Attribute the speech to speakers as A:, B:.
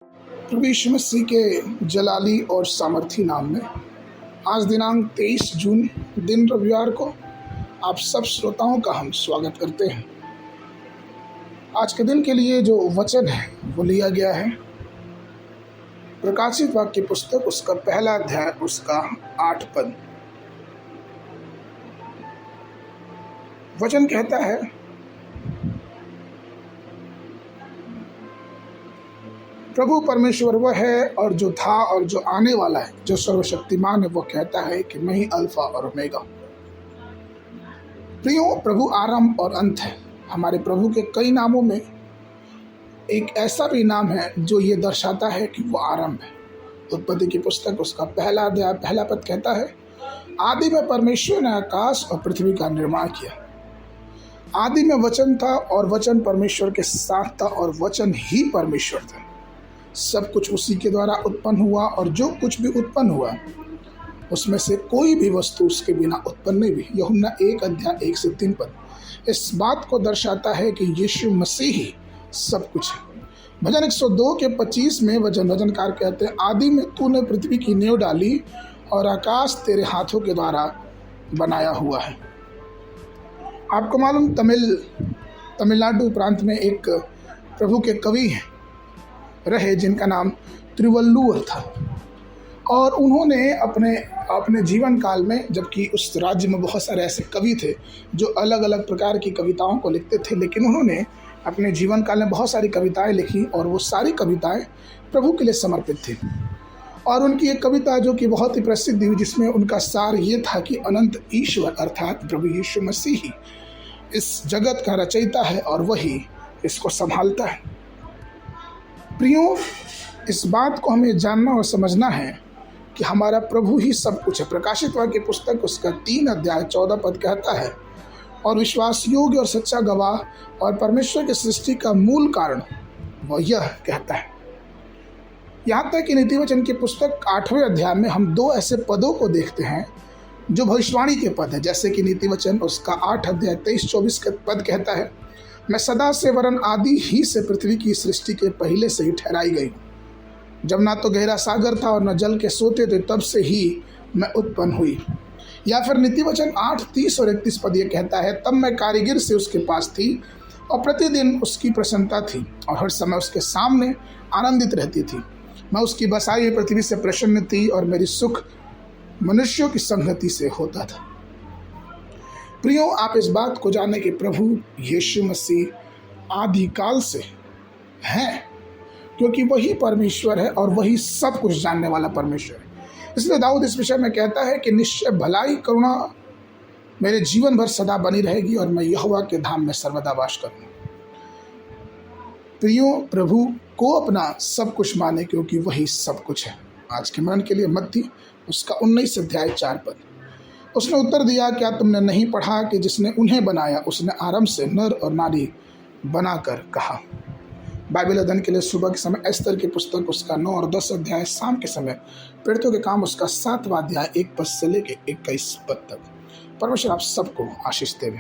A: प्रभु यीशु मसीह के जलाली और सामर्थी नाम में आज दिनांक 23 जून दिन रविवार को आप सब श्रोताओं का हम स्वागत करते हैं। आज के दिन के लिए जो वचन है वो लिया गया है प्रकाशित वाक्य पुस्तक उसका पहला अध्याय उसका 8 पद। वचन कहता है, प्रभु परमेश्वर वह है और जो था और जो आने वाला है, जो सर्वशक्तिमान है। वो कहता है कि मैं ही अल्फा और ओमेगा। प्रियो, प्रभु आरंभ और अंत है। हमारे प्रभु के कई नामों में एक ऐसा भी नाम है जो ये दर्शाता है कि वो आरंभ है। उत्पत्ति की पुस्तक उसका पहला अध्याय पहला पद कहता है, आदि में परमेश्वर ने आकाश और पृथ्वी का निर्माण किया। आदि में वचन था और वचन परमेश्वर के साथ था और वचन ही परमेश्वर था। सब कुछ उसी के द्वारा उत्पन्न हुआ और जो कुछ भी उत्पन्न हुआ उसमें से कोई भी वस्तु उसके बिना उत्पन्न नहीं हुई। यूहन्ना 1 अध्याय 1 से 3 पद इस बात को दर्शाता है कि यीशु मसीह ही सब कुछ है। भजन 102 के 25 में वचनकार कहते हैं, आदि में तूने पृथ्वी की नींव डाली और आकाश तेरे हाथों के द्वारा बनाया हुआ है। आपको मालूम तमिलनाडु प्रांत में एक प्रभु के कवि रहे जिनका नाम तिरुवल्लुवर था और उन्होंने अपने जीवन काल में, जबकि उस राज्य में बहुत सारे ऐसे कवि थे जो अलग अलग प्रकार की कविताओं को लिखते थे, लेकिन उन्होंने अपने जीवन काल में बहुत सारी कविताएं लिखी और वो सारी कविताएं प्रभु के लिए समर्पित थी। और उनकी एक कविता जो कि बहुत ही प्रसिद्ध हुई, जिसमें उनका सार ये था कि अनंत ईश्वर अर्थात प्रभु यीशु मसीह ही इस जगत का रचयिता है और वही इसको संभालता है। प्रियो, इस बात को हमें जानना और समझना है कि हमारा प्रभु ही सब कुछ है। प्रकाशित वाक्य पुस्तक उसका 3 अध्याय 14 पद कहता है, और विश्वास योग्य और सच्चा गवाह और परमेश्वर की सृष्टि का मूल कारण वह यह कहता है। यहाँ तक कि नीति वचन की पुस्तक 8वें अध्याय में हम 2 ऐसे पदों को देखते हैं जो भविष्यवाणी के पद है। जैसे कि नीति वचन उसका 8 अध्याय 23-24 का पद कहता है, मैं सदा से वरन आदि ही से पृथ्वी की सृष्टि के पहले से ही ठहराई गई, जब ना तो गहरा सागर था और न जल के सोते थे, तब से ही मैं उत्पन्न हुई। या फिर नीति वचन 8:30 और 31 पद ये कहता है, तब मैं कारीगर से उसके पास थी और प्रतिदिन उसकी प्रसन्नता थी और हर समय उसके सामने आनंदित रहती थी। मैं उसकी बसाई हुई पृथ्वी से प्रसन्न थी और मेरी सुख मनुष्यों की संगति से होता था। प्रियो, आप इस बात को जाने कि प्रभु यीशु मसीह आदिकाल से हैं, क्योंकि वही परमेश्वर है और वही सब कुछ जानने वाला परमेश्वर है। इसलिए दाऊद इस विषय में कहता है कि निश्चय भलाई करुणा मेरे जीवन भर सदा बनी रहेगी और मैं यहोवा के धाम में सर्वदा वास करूँगा। प्रियो, प्रभु को अपना सब कुछ माने, क्योंकि वही सब कुछ है। आज के मन के लिए मत्ती उसका 19 अध्याय 4 पद। उसने उत्तर दिया, क्या तुमने नहीं पढ़ा कि जिसने उन्हें बनाया उसने आरंभ से नर और नारी बनाकर कहा। बाइबल अध्ययन के लिए सुबह के समय एस्तर की पुस्तक उसका 9 और 10 अध्याय, शाम के समय पीड़ितों के काम उसका 7वां अध्याय 1 पद से लेकर 21 पद तक। परमेश्वर आप सबको आशीष देवे।